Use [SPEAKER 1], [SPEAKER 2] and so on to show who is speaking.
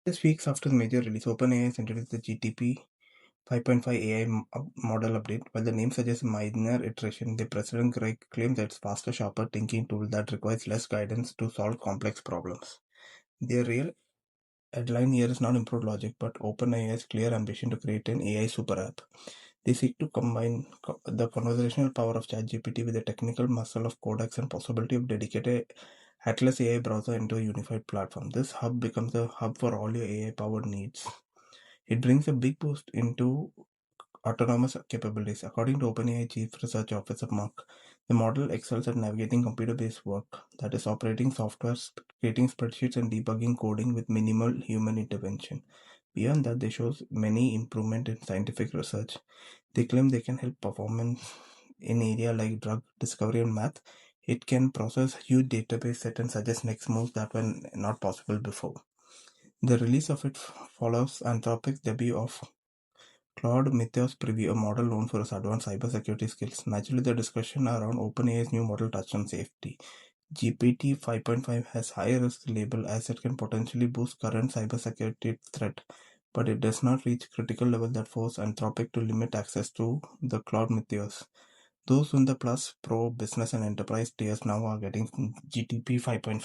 [SPEAKER 1] Just weeks after the major release, OpenAI has introduced the GTP 5.5 AI model update. While the name suggests a minor iteration, the President Greg claims that it's faster, sharper thinking tool that requires less guidance to solve complex problems. The real headline here is not improved logic, but OpenAI's clear ambition to create an AI super app. They seek to combine the conversational power of ChatGPT with the technical muscle of Codex and possibility of dedicated Atlas AI browser into a unified platform. This hub becomes a hub for all your AI-powered needs. It brings a big boost into autonomous capabilities. According to OpenAI Chief Research Officer Mark, the model excels at navigating computer-based work, that is, operating software, creating spreadsheets, and debugging coding with minimal human intervention. Beyond that, they show many improvement in scientific research. They claim they can help performance in area like drug discovery and math. It can process huge database set and suggest next moves that were not possible before. The release of it follows Anthropic's debut of Claude Mythos Preview, a model known for its advanced cybersecurity skills. Naturally, the discussion around OpenAI's new model touched on safety. GPT 5.5 has high risk label as it can potentially boost current cybersecurity threat, but it does not reach critical level that force Anthropic to limit access to the Claude Mythos. Those in the Plus, Pro, Business and Enterprise tiers now are getting GTP 5.5.